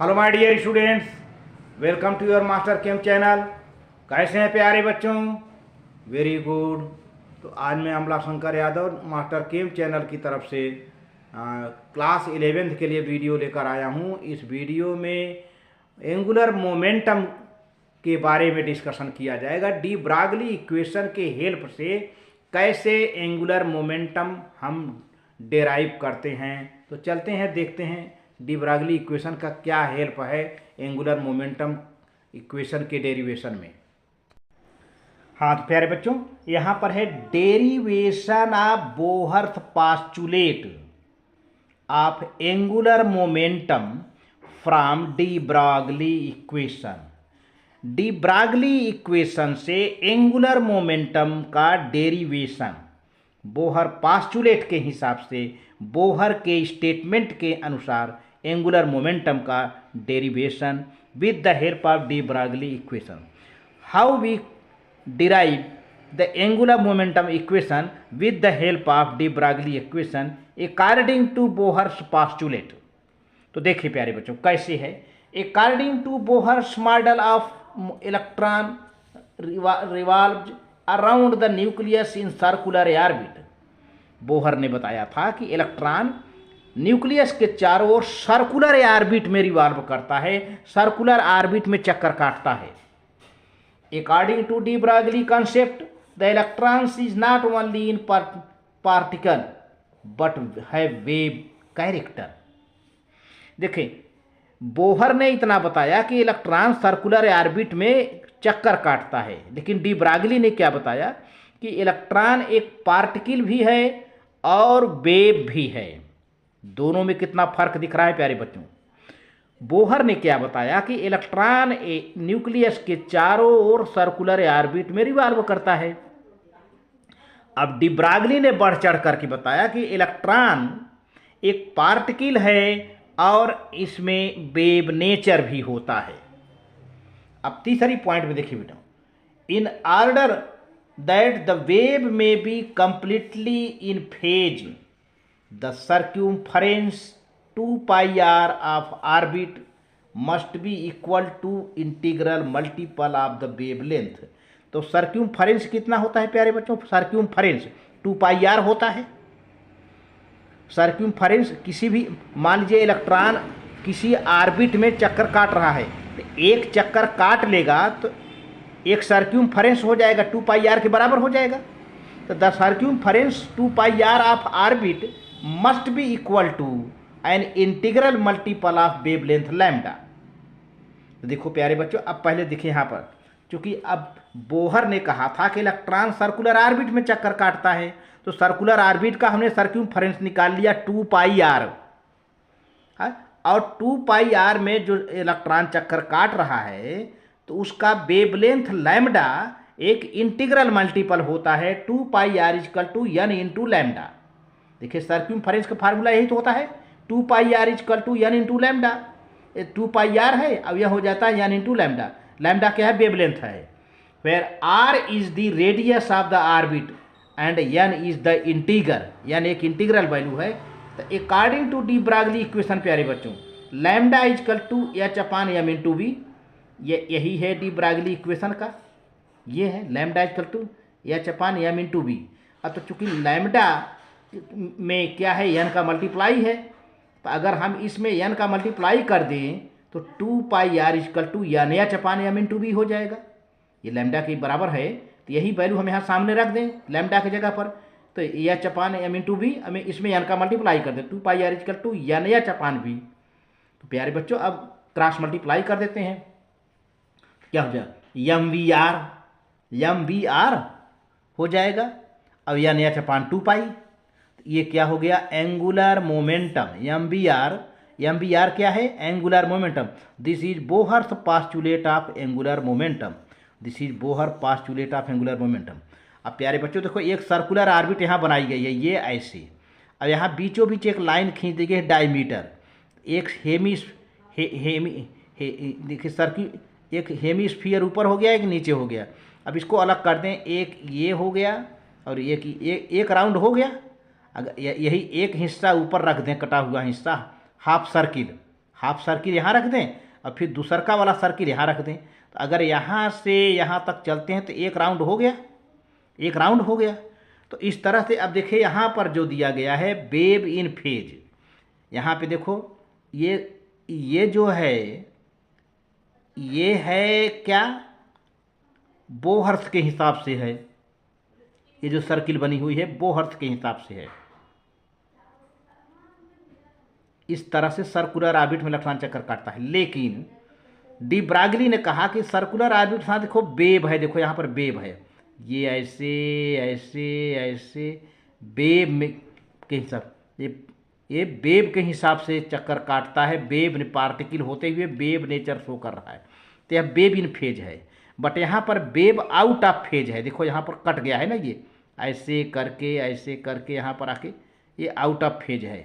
Hello my dear students, welcome to your Master Chem channel. कैसे हैं प्यारे बच्चों? Very good. तो आज मैं Amla Shankar Yadav Master Chem channel की तरफ से क्लास 11th के लिए वीडियो लेकर आया हूं। इस वीडियो में एंगुलर मोमेंटम के बारे में डिस्कशन किया जाएगा। डी ब्रागली इक्वेशन के हेल्प से कैसे एंगुलर मोमेंटम हम डेराइव करते हैं। तो चलते हैं, देखते हैं डी ब्रागली इक्वेशन का क्या हेल्प है एंगुलर मोमेंटम इक्वेशन के डेरिवेशन में। हाँ तो प्यारे बच्चों, यहाँ पर है derivation of Bohr's postulate of angular momentum from de Broglie equation. De Broglie equation से एंगुलर मोमेंटम का डेरिवेशन बोहर पास्चुलेट के हिसाब से, बोहर के स्टेटमेंट के अनुसार एंगुलर मोमेंटम का derivation with the help of de Broglie equation. How we derive the angular momentum equation with the help of de Broglie equation according to Bohr's postulate. तो देखिए प्यारे बच्चों कैसे है। According to Bohr's model of electron revolves around the nucleus in circular orbit. Bohr ने बताया था कि इलेक्ट्रॉन न्यूक्लियस के चारों ओर सर्कुलर ऑर्बिट में रिवॉल्व करता है, सर्कुलर ऑर्बिट में चक्कर काटता है। According to de Broglie concept the electrons is not only in particle but have wave character. देखें, बोहर ने इतना बताया कि इलेक्ट्रॉन सर्कुलर ऑर्बिट में चक्कर काटता है, लेकिन डी ब्रागली ने क्या बताया कि इलेक्ट्रॉन एक पार्टिकल भी है और वेव भी है। दोनों में कितना फर्क दिख रहा है प्यारे बच्चों। बोहर ने क्या बताया कि इलेक्ट्रॉन न्यूक्लियस के चारों ओर सर्कुलर ऑर्बिट में रिवॉल्व करता है। अब डी ब्रागली ने बढ़ चढ़ करके बताया कि इलेक्ट्रॉन एक पार्टिकल है और इसमें वेव नेचर भी होता है। अब तीसरी पॉइंट में देखिए बेटा, in order that the wave may be completely in phase the circumference 2 pi r of orbit must be equal to integral multiple of the wavelength. तो सर्क्यूम्फरेंस कितना होता है प्यारे बच्चों? सर्क्यूम्फरेंस 2 पाई आर होता है। सर्क्यूम्फरेंस किसी भी, मान लीजिए इलेक्ट्रॉन किसी ऑर्बिट में चक्कर काट रहा है, तो एक चक्कर काट लेगा तो एक सर्क्यूम्फरेंस हो जाएगा 2 पाई आर के बराबर हो जाएगा। तो the circumference 2 pi r of orbit must be equal to n integral multiple of wavelength lambda. तो देखो प्यारे बच्चों, अब पहले देखिए यहाँ पर, क्योंकि अब बोहर ने कहा था कि इलेक्ट्रॉन सर्कुलर ऑर्बिट में चक्कर काटता है, तो सर्कुलर ऑर्बिट का हमने सर्क्यूम्फरेंस निकाल लिया 2 पाई आर, और 2 पाई आर में जो इलेक्ट्रॉन चक्कर काट रहा है तो उसका वेवलेंथ लैम्डा एक इंटीग्रल मल्टीपल होता है 2 pi r equal to n into lambda. देखिए सर्क्यूम्फरेंस का फार्मूला यही तो होता है, 2 pi r equal to n into lambda. 2 pi r है, अब यह हो जाता है एन इंटू लैम्डा। लैम्डा क्या है? वेवलेंथ है। Where r is the radius of the orbit and n is the integer, n एक इंटीग्रल वैल्यू है। तो according to de Broglie equation प्यारे बच्चों, lambda is equal to h upon m into v, यही है डी ब्रागली इक्वेशन का, ये है lambda is equal to h upon m into v. अब तो चूंकि लैम्डा में क्या है? एन का मल्टीप्लाई है, तो अगर हम इसमें एन का मल्टीप्लाई कर दें तो 2 pi r equal to n h upon m into v हो जाएगा। ये लैम्डा के बराबर है, तो यही वैल्यू हम यहाँ सामने रख दें लैम्डा की जगह पर, तो h upon m into v, हमें इसमें एन का मल्टीप्लाई कर दें 2 pi r equal to n h upon v. तो प्यारे बच्चों अब क्रॉस मल्टीप्लाई कर देते हैं, क्या हो जाएगा? एम वी आर हो जाएगा। अब एन एच अपान 2 पाई, ये क्या हो गया? Angular momentum. M v r क्या है? Angular momentum. This is Bohr's postulate of angular momentum. This is Bohr postulate of angular momentum. अब प्यारे बच्चों देखो, एक सर्कुलर ऑर्बिट यहाँ बनाई गई है, ये ऐसे। अब यहाँ बीचों बीच एक लाइन खींच दी गई है डायमीटर। एक देखिए सर्किल, एक हेमीस्फीयर ऊपर हो गया, एक नीचे हो गया। अब इसको अलग कर दें, एक ये हो गया और एक राउंड हो गया। अगर यही एक हिस्सा ऊपर रख दें, कटा हुआ हिस्सा हाफ सर्किल, हाफ सर्किल यहाँ रख दें और फिर दूसरका वाला सर्किल यहाँ रख दें। तो अगर यहाँ से यहाँ तक चलते हैं तो एक राउंड हो गया, एक राउंड हो गया। तो इस तरह से अब देखिए यहाँ पर जो दिया गया है वेव इन फेज, यहाँ पे देखो ये जो है ये है क्या, बोहर्स के हिसाब से है। ये जो सर्किल बनी हुई है बोहर्स के हिसाब से है। इस तरह से सर्कुलर ऑर्बिट में इलेक्ट्रॉन चक्कर काटता है। लेकिन डी ब्रागली ने कहा कि सर्कुलर ऑर्बिट साथ देखो वेव है, देखो यहाँ पर वेव है, ये ऐसे ऐसे ऐसे वेव में के हिसाब, ये वेव के हिसाब से चक्कर काटता है। वेव पार्टिकल होते हुए वेव नेचर शो कर रहा है। तो यह वेव इन फेज है। बट यहाँ पर वेव आउट ऑफ फेज है, देखो यहाँ पर कट गया है ना, ये ऐसे करके यहाँ पर आके ये आउट ऑफ फेज है।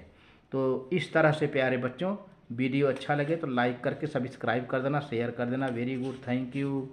तो इस तरह से प्यारे बच्चों, वीडियो अच्छा लगे तो लाइक करके सब्सक्राइब कर देना, शेयर कर देना। Very good, thank you.